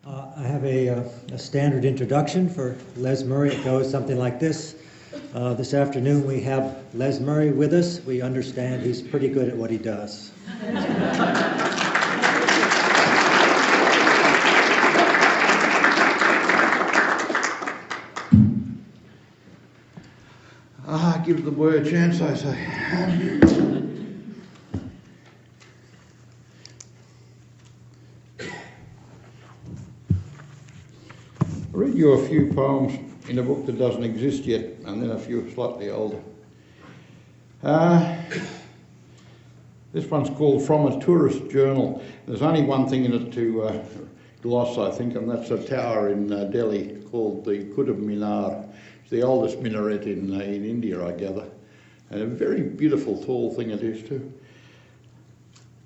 I have a standard introduction for Les Murray. It goes something like this. This afternoon we have Les Murray with us. We understand he's pretty good at what he does. Give the boy a chance, I say. I'll read you a few poems in a book that doesn't exist yet, and then a few slightly older. This one's called From a Tourist Journal. There's only one thing in it to gloss, I think, and that's a tower in Delhi called the Qutb Minar. It's the oldest minaret in India, I gather. And a very beautiful, tall thing it is too.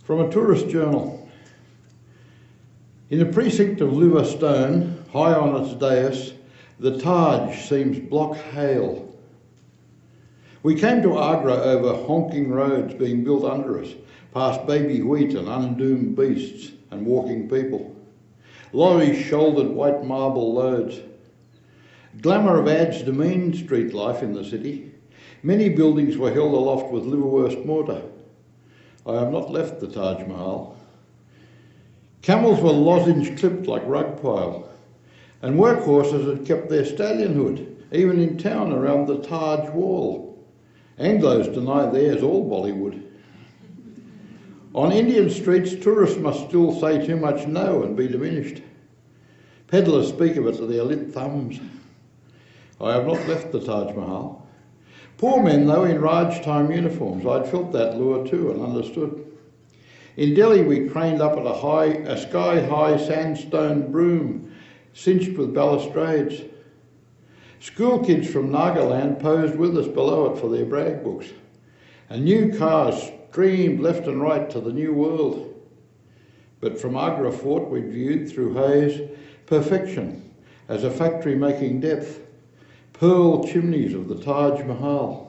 From a Tourist Journal. In the precinct of Luva Stone, high on its dais, the Taj seems block hail. We came to Agra over honking roads being built under us, past baby wheat and undoomed beasts and walking people. Lorries shouldered white marble loads. Glamour of adds to mean street life in the city. Many buildings were held aloft with liverwurst mortar. I have not left the Taj Mahal. Camels were lozenge-clipped like rug pile, and workhorses had kept their stallionhood, even in town around the Taj wall. Anglos deny theirs all Bollywood. On Indian streets, tourists must still say too much no and be diminished. Peddlers speak of it to their lit thumbs. I have not left the Taj Mahal. Poor men, though, in Raj-time uniforms, I'd felt that lure too and understood. In Delhi, we craned up at a sky-high sandstone broom, cinched with balustrades. School kids from Nagaland posed with us below it for their brag books, and new cars streamed left and right to the new world. But from Agra Fort we'd viewed through haze perfection as a factory making depth, pearl chimneys of the Taj Mahal.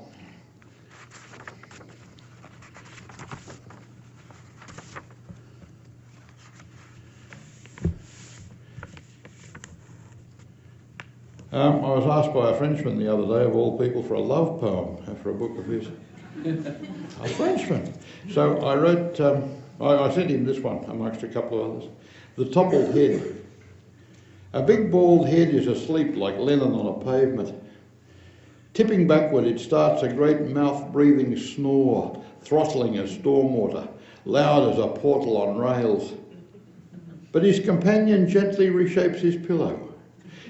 I was asked by a Frenchman the other day, of all people, for a love poem for a book of his. A Frenchman. So I wrote, I sent him this one amongst a couple of others. The Toppled Head. A big bald head is asleep like Lennon on a pavement. Tipping backward, it starts a great mouth-breathing snore, throttling as stormwater, loud as a portal on rails. But his companion gently reshapes his pillow,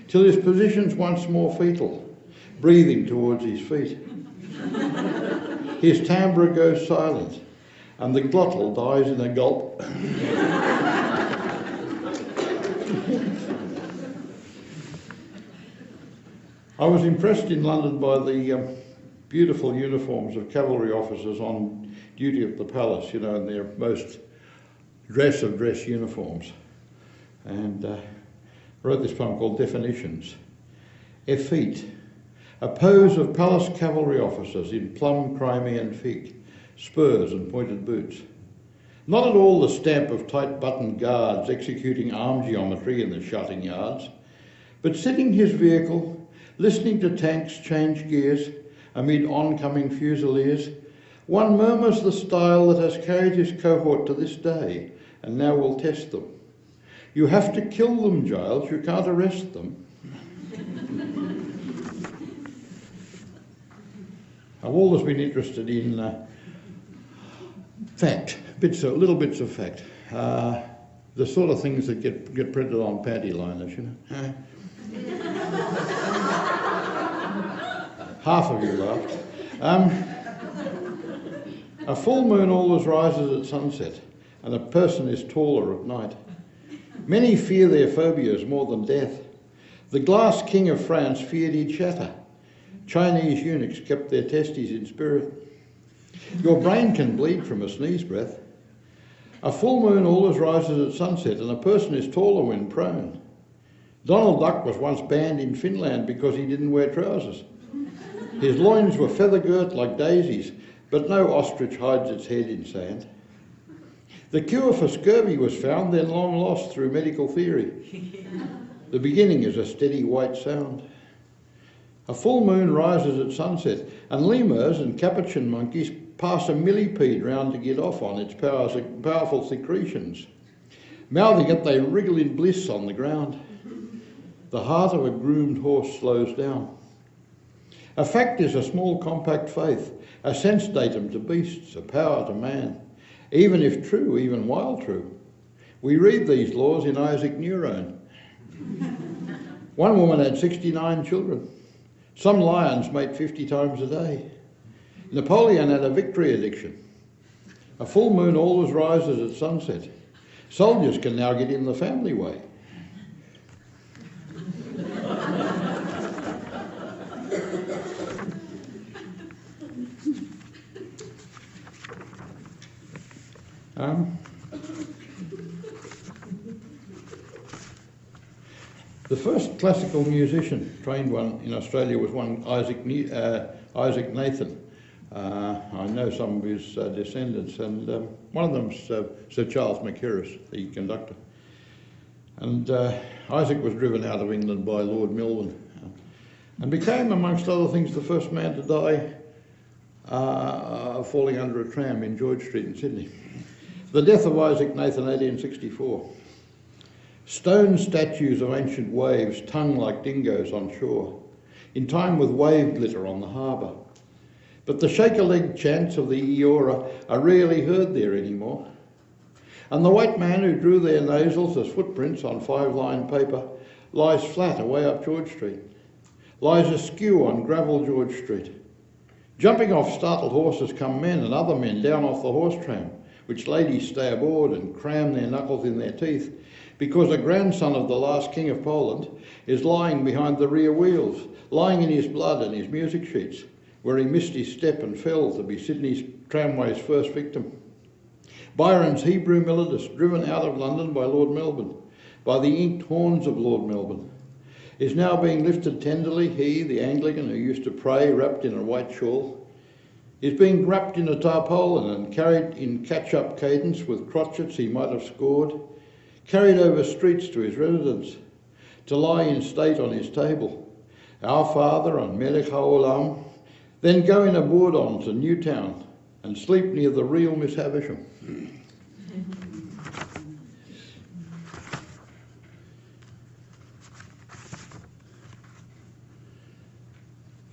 till his position's once more fetal, breathing towards his feet. His timbre goes silent, and the glottal dies in a gulp. I was impressed in London by the beautiful uniforms of cavalry officers on duty at the palace, you know, in their most dress of dress uniforms. And I wrote this poem called Definitions. Effete, a pose of palace cavalry officers in plum Crimean fig, spurs and pointed boots. Not at all the stamp of tight-buttoned guards executing arm geometry in the shutting yards, but sitting his vehicle, listening to tanks change gears amid oncoming fusiliers, one murmurs the style that has carried his cohort to this day and now will test them. You have to kill them, Giles, you can't arrest them. I've always been interested in fact, little bits of fact. The sort of things that get printed on panty liners, you know. Half of you laughed. A full moon always rises at sunset, and a person is taller at night. Many fear their phobias more than death. The glass king of France feared he'd shatter. Chinese eunuchs kept their testes in spirit. Your brain can bleed from a sneeze breath. A full moon always rises at sunset, and a person is taller when prone. Donald Duck was once banned in Finland because he didn't wear trousers. His loins were feather-girt like daisies, but no ostrich hides its head in sand. The cure for scurvy was found, then long lost through medical theory. The beginning is a steady white sound. A full moon rises at sunset, and lemurs and capuchin monkeys pass a millipede round to get off on its powerful secretions. Mouthing it, they wriggle in bliss on the ground. The heart of a groomed horse slows down. A fact is a small compact faith, a sense datum to beasts, a power to man. Even if true, even while true. We read these laws in Isaac Neurone. One woman had 69 children. Some lions mate 50 times a day. Napoleon had a victory addiction. A full moon always rises at sunset. Soldiers can now get in the family way. The first classical musician, trained one in Australia, was one Isaac Nathan. I know some of his descendants, and one of them's Sir Charles Mackerras, the conductor. And Isaac was driven out of England by Lord Melbourne and became, amongst other things, the first man to die falling under a tram in George Street in Sydney. The death of Isaac Nathan, 1864. Stone statues of ancient waves tongue like dingoes on shore, in time with wave glitter on the harbour. But the shake-a-leg chants of the Eora are rarely heard there anymore. And the white man who drew their nasals as footprints on 5-line paper lies flat away up George Street, lies askew on gravel George Street. Jumping off startled horses come men and other men down off the horse tram, which ladies stay aboard and cram their knuckles in their teeth, because a grandson of the last king of Poland is lying behind the rear wheels, lying in his blood and his music sheets, where he missed his step and fell to be Sydney's tramway's first victim. Byron's Hebrew melodist, driven out of London by Lord Melbourne, by the inked horns of Lord Melbourne, is now being lifted tenderly. He, the Anglican who used to pray wrapped in a white shawl, is being wrapped in a tarpaulin and carried in catch-up cadence with crotchets he might have scored, carried over streets to his residence, to lie in state on his table, Our Father and Melech HaOlam, then go in a bourdon to Newtown and sleep near the real Miss Havisham.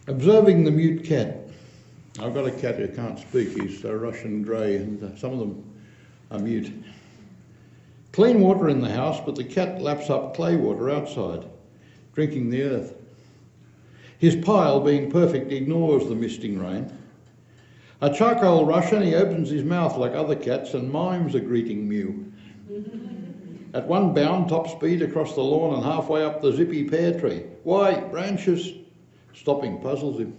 Observing the mute cat. I've got a cat who can't speak. He's a Russian grey, and some of them are mute. Clean water in the house, but the cat laps up clay water outside, drinking the earth. His pile, being perfect, ignores the misting rain. A charcoal Russian, he opens his mouth like other cats and mimes a greeting mew. At one bound, top speed across the lawn and halfway up the zippy pear tree. Why, branches! Stopping puzzles him.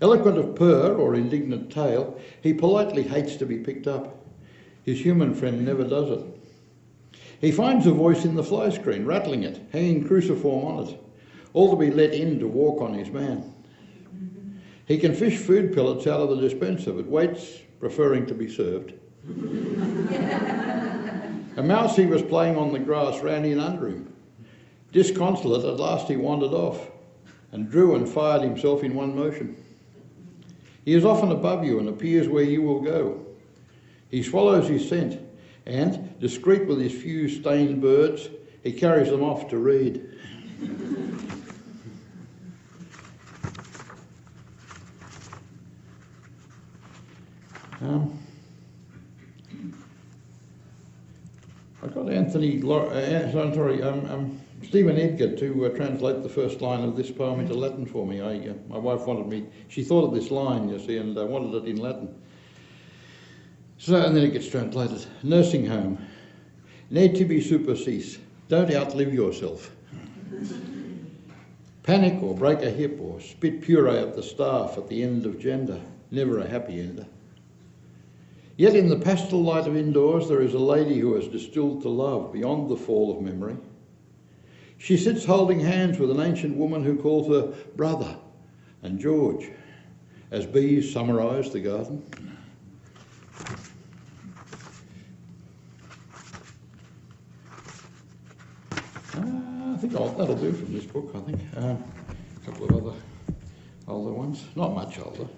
Eloquent of purr or indignant tail, he politely hates to be picked up. His human friend never does it. He finds a voice in the fly screen, rattling it, hanging cruciform on it, all to be let in to walk on his man. He can fish food pellets out of the dispenser, but waits, preferring to be served. A mouse he was playing on the grass ran in under him. Disconsolate, at last he wandered off and drew and fired himself in one motion. He is often above you and appears where you will go. He swallows his scent and, discreet with his few stained birds, he carries them off to read. I got Stephen Edgar to translate the first line of this poem into Latin for me. My wife wanted me, she thought of this line, you see, and wanted it in Latin. So, and then it gets translated. Nursing home. Ne tibi supersis. Don't outlive yourself. Panic or break a hip or spit puree at the staff at the end of gender. Never a happy ender. Yet in the pastel light of indoors there is a lady who has distilled to love beyond the fall of memory. She sits holding hands with an ancient woman who calls her brother and George, as bees summarise the garden. that'll do from this book, I think. A couple of other older ones, not much older.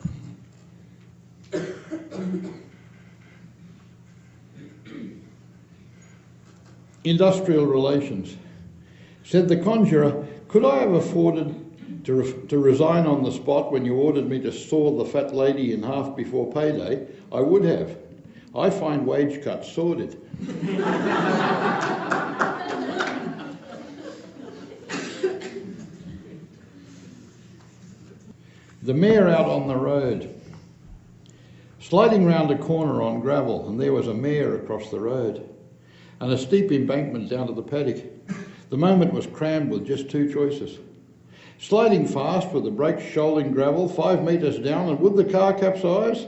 Industrial relations. Said the conjurer, could I have afforded to resign on the spot when you ordered me to saw the fat lady in half before payday? I would have. I find wage cuts sordid. The mare out on the road. Sliding round a corner on gravel, and there was a mare across the road, and a steep embankment down to the paddock. The moment was crammed with just two choices. Sliding fast with the brakes shoaling gravel 5 metres down, and would the car capsize?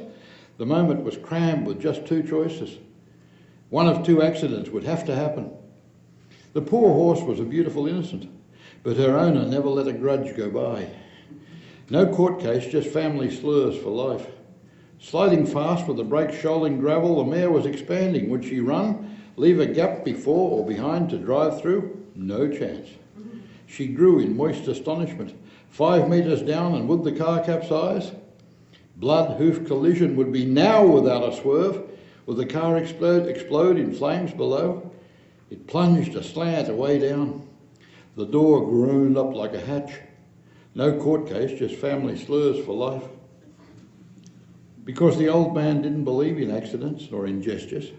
The moment was crammed with just two choices. One of two accidents would have to happen. The poor horse was a beautiful innocent, but her owner never let a grudge go by. No court case, just family slurs for life. Sliding fast with the brakes shoaling gravel, the mare was expanding. Would she run, leave a gap before or behind to drive through? No chance. She grew in moist astonishment. 5 metres down, and would the car capsize? Blood hoof collision would be now without a swerve. Would the car explode in flames below? It plunged aslant away down. The door groaned up like a hatch. No court case, just family slurs for life. Because the old man didn't believe in accidents nor in gestures.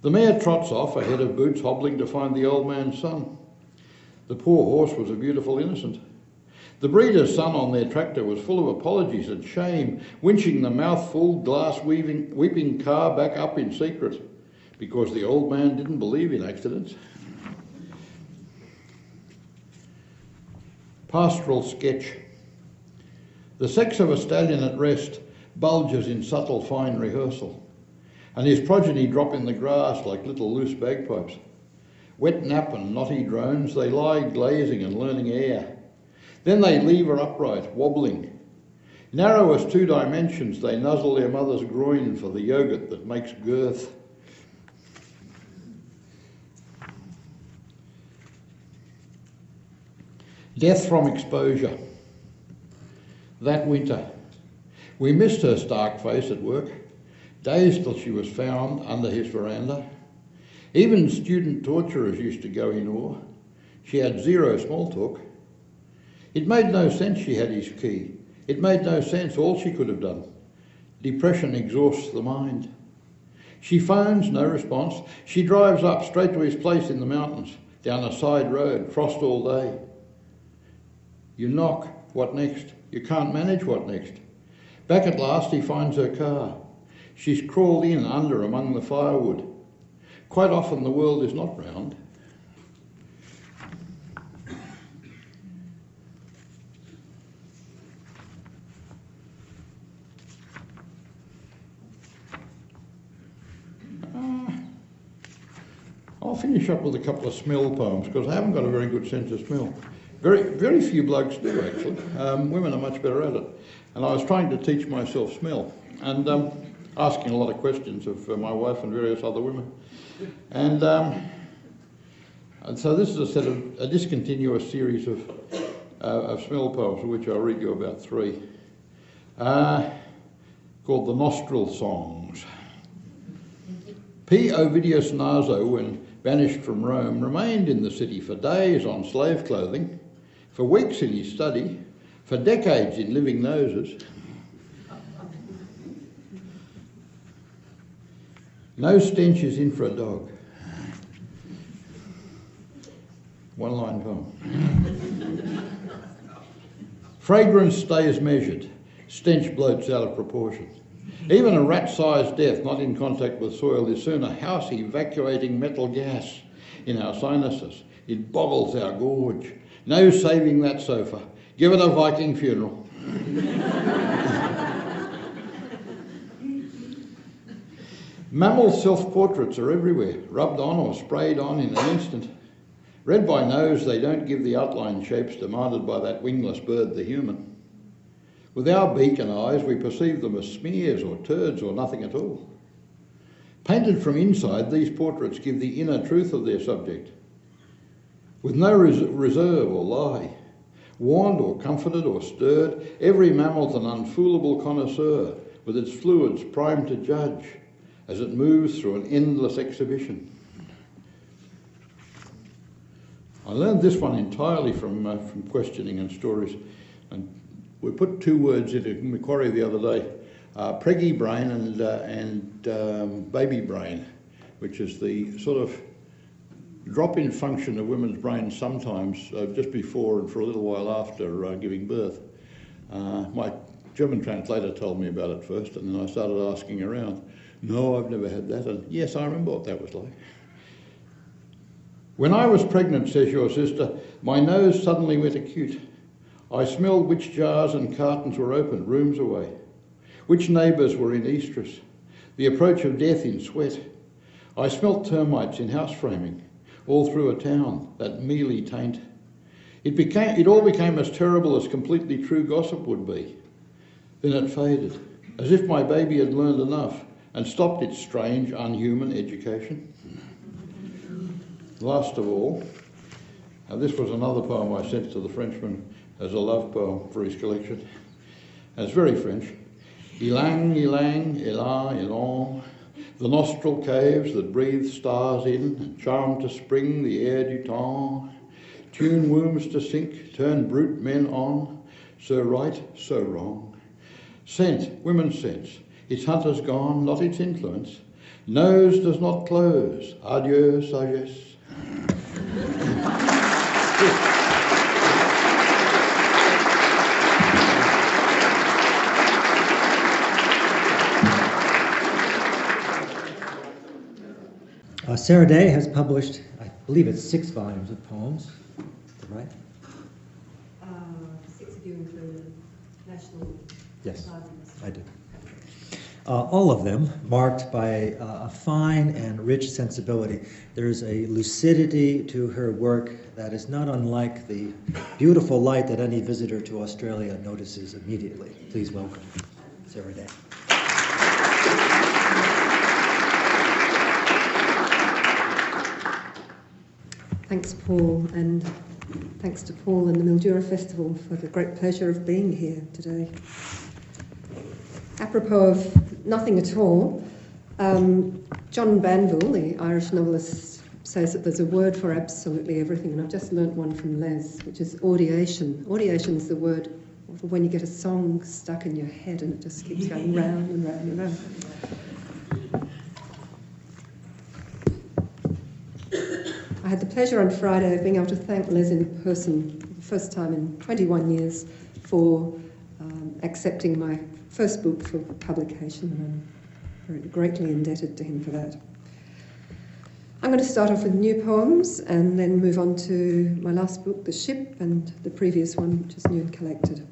The mare trots off ahead of Boots, hobbling to find the old man's son. The poor horse was a beautiful innocent. The breeder's son on their tractor was full of apologies and shame, winching the mouthful, weeping car back up in secret, because the old man didn't believe in accidents. Pastoral sketch. The sex of a stallion at rest bulges in subtle fine rehearsal, and his progeny drop in the grass like little loose bagpipes. Wet nap and knotty drones, they lie glazing and learning air. Then they leave her upright, wobbling. Narrow as 2 dimensions, they nuzzle their mother's groin for the yogurt that makes girth. Death from exposure. That winter, we missed her stark face at work, days till she was found under his veranda. Even student torturers used to go in awe. She had zero small talk. It made no sense she had his key. It made no sense all she could have done. Depression exhausts the mind. She phones, no response. She drives up straight to his place in the mountains, down a side road, frost all day. You knock, what next? You can't manage, what next? Back at last he finds her car. She's crawled in under among the firewood. Quite often the world is not round. I'll finish up with a couple of smell poems because I haven't got a very good sense of smell. Very few blokes do, actually. Women are much better at it. And I was trying to teach myself smell and asking a lot of questions of my wife and various other women. And so this is a discontinuous series of smell poems, of which I'll read you about 3, called the Nostril Songs. P. Ovidius Naso, when banished from Rome, remained in the city for days on slave clothing, for weeks in his study, for decades in living noses. No stench is in for a dog. One-line poem. Fragrance stays measured, stench bloats out of proportion. Even a rat-sized death not in contact with soil is soon a house evacuating metal gas in our sinuses. It boggles our gorge. No saving that sofa. Give it a Viking funeral. Mammal self-portraits are everywhere, rubbed on or sprayed on in an instant. Read by nose, they don't give the outline shapes demanded by that wingless bird, the human. With our beak and eyes, we perceive them as smears or turds or nothing at all. Painted from inside, these portraits give the inner truth of their subject. with no reserve or lie. Warned or comforted or stirred, every mammal's an unfoolable connoisseur, with its fluids primed to judge as it moves through an endless exhibition. I learned this one entirely from questioning and stories, and we put two words into Macquarie the other day, preggy brain and baby brain, which is the sort of drop-in function of women's brains sometimes just before and for a little while after giving birth. My German translator told me about it first, and then I started asking around. No, I've never had that, and yes, I remember what that was like. When I was pregnant, says your sister, my nose suddenly went acute. I smelled which jars and cartons were open, rooms away, which neighbours were in oestrus, the approach of death in sweat. I smelt termites in house framing, all through a town, that mealy taint. It all became as terrible as completely true gossip would be. Then it faded, as if my baby had learned enough and stopped its strange, unhuman education. Last of all, this was another poem I sent to the Frenchman as a love poem for his collection. And it's very French. Ilang, ilang, elan, elan, the nostril caves that breathe stars in and charm to spring the air du temps, tune wombs to sink, turn brute men on, so right, so wrong. Scent, women's sense, its hunter's gone, not its influence. Nose does not close, adieu sagesse. Sarah Day has published, I believe it's 6 volumes of poems. Is that right? 6 of you included National Yes, Libraries. I did. All of them marked by a fine and rich sensibility. There's a lucidity to her work that is not unlike the beautiful light that any visitor to Australia notices immediately. Please welcome Sarah Day. Thanks, Paul, and thanks to Paul and the Mildura Festival for the great pleasure of being here today. Apropos of nothing at all, John Banville, the Irish novelist, says that there's a word for absolutely everything, and I've just learnt one from Les, which is audiation. Audiation is the word for when you get a song stuck in your head and it just keeps going round and round and round. I had the pleasure on Friday of being able to thank Les in person for the first time in 21 years for accepting my first book for publication, and I'm very greatly indebted to him for that. I'm going to start off with new poems and then move on to my last book, The Ship, and the previous one, which is new and collected.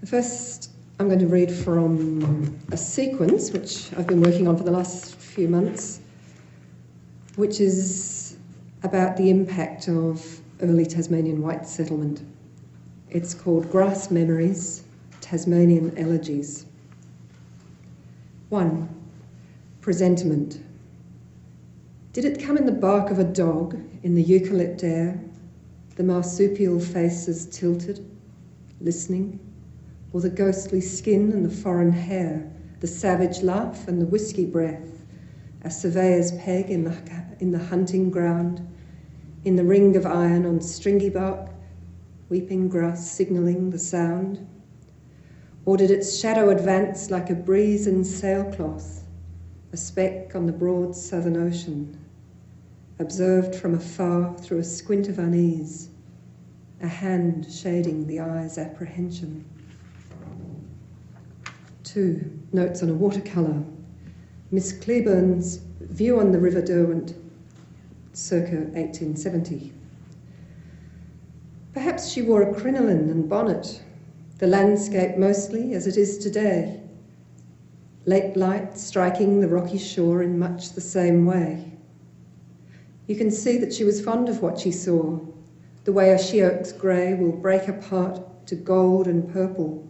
The first I'm going to read from a sequence which I've been working on for the last few months, which is about the impact of early Tasmanian white settlement. It's called Grass Memories, Tasmanian Elegies. 1. Presentiment. Did it come in the bark of a dog, in the eucalypt air, the marsupial faces tilted, listening, or the ghostly skin and the foreign hair, the savage laugh and the whisky breath, a surveyor's peg in the hunting ground, in the ring of iron on stringy bark, weeping grass signalling the sound? Or did its shadow advance like a breeze in sailcloth, a speck on the broad southern ocean, observed from afar through a squint of unease, a hand shading the eye's apprehension? 2. Notes on a watercolour. Miss Cleburne's View on the River Derwent, circa 1870. Perhaps she wore a crinoline and bonnet, the landscape mostly as it is today, late light striking the rocky shore in much the same way. You can see that she was fond of what she saw, the way a sheoak's grey will break apart to gold and purple,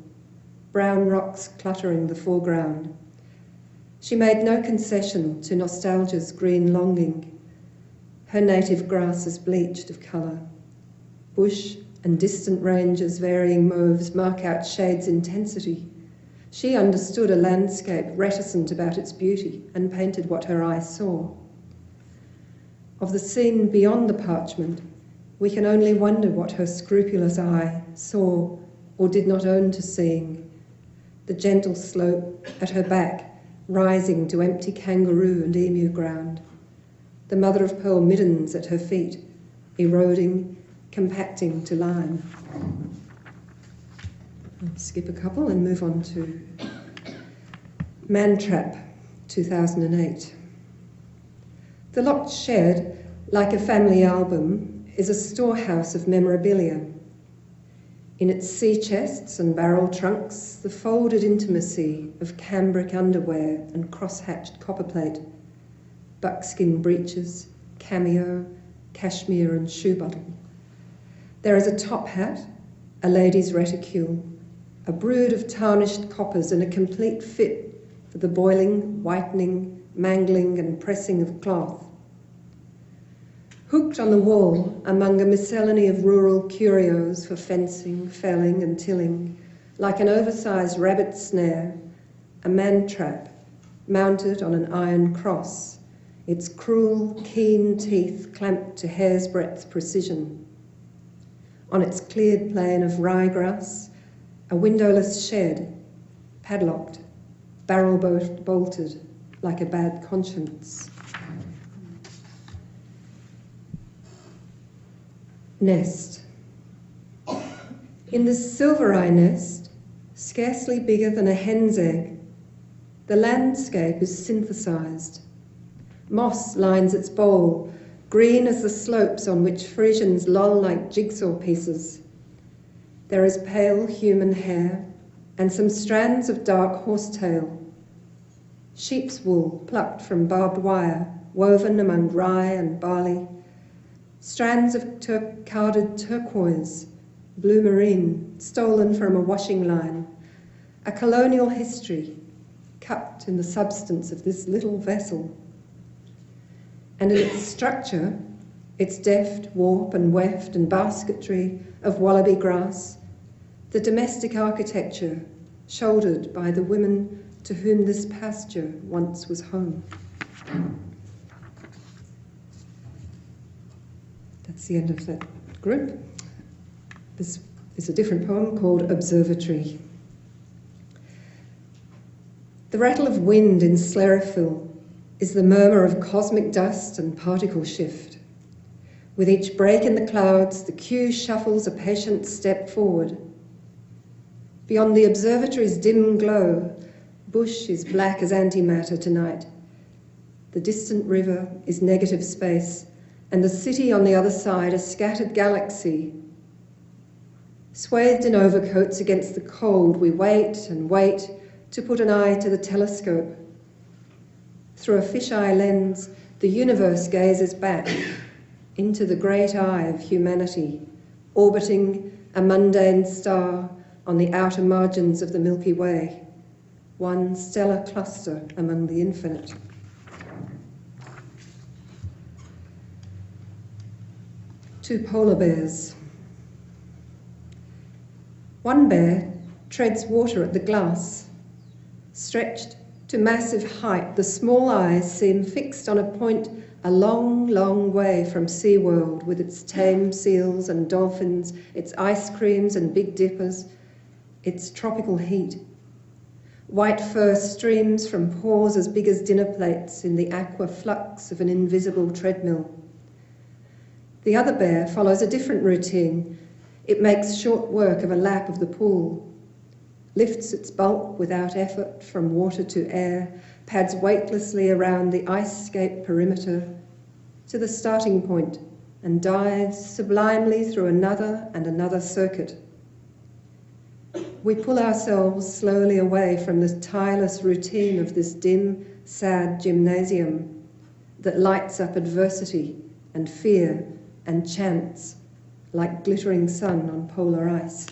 brown rocks cluttering the foreground. She made no concession to nostalgia's green longing, her native grasses bleached of colour. Bush and distant ranges varying mauves mark out shade's intensity. She understood a landscape reticent about its beauty and painted what her eye saw. Of the scene beyond the parchment, we can only wonder what her scrupulous eye saw or did not own to seeing. The gentle slope at her back rising to empty kangaroo and emu ground. The mother-of-pearl middens at her feet, eroding, compacting to lime. I'll skip a couple and move on to Mantrap, 2008. The locked shed, like a family album, is a storehouse of memorabilia. In its sea chests and barrel trunks, the folded intimacy of cambric underwear and cross-hatched copperplate, buckskin breeches, cameo, cashmere and shoe button. There is a top hat, a lady's reticule, a brood of tarnished coppers and a complete fit for the boiling, whitening, mangling and pressing of cloth. Hooked on the wall among a miscellany of rural curios for fencing, felling and tilling, like an oversized rabbit snare, a man-trap mounted on an iron cross, its cruel, keen teeth clamped to hair's breadth precision. On its cleared plain of ryegrass, a windowless shed, padlocked, barrel bolted, like a bad conscience. Nest. In this silver eye nest, scarcely bigger than a hen's egg, the landscape is synthesized. Moss lines its bowl, green as the slopes on which Frisians loll like jigsaw pieces. There is pale human hair and some strands of dark horsetail. Sheep's wool plucked from barbed wire, woven among rye and barley. Strands of carded turquoise, blue marine, stolen from a washing line. A colonial history, cupped in the substance of this little vessel. And in its structure, its deft warp and weft and basketry of wallaby grass, the domestic architecture shouldered by the women to whom this pasture once was home. That's the end of that group. This is a different poem called Observatory. The rattle of wind in Slerifil is the murmur of cosmic dust and particle shift. With each break in the clouds, the queue shuffles a patient step forward. Beyond the observatory's dim glow, bush is black as antimatter tonight. The distant river is negative space, and the city on the other side a scattered galaxy. Swathed in overcoats against the cold, we wait and wait to put an eye to the telescope. Through a fisheye lens, the universe gazes back into the great eye of humanity, orbiting a mundane star on the outer margins of the Milky Way, one stellar cluster among the infinite. Two polar bears. One bear treads water at the glass. Stretched to massive height, the small eyes seem fixed on a point a long, long way from SeaWorld, with its tame seals and dolphins, its ice creams and Big Dippers, its tropical heat. White fur streams from pores as big as dinner plates in the aqua flux of an invisible treadmill. The other bear follows a different routine. It makes short work of a lap of the pool, lifts its bulk without effort from water to air, pads weightlessly around the ice-scape perimeter to the starting point, and dives sublimely through another and another circuit. We pull ourselves slowly away from the tireless routine of this dim, sad gymnasium that lights up adversity and fear and chance like glittering sun on polar ice.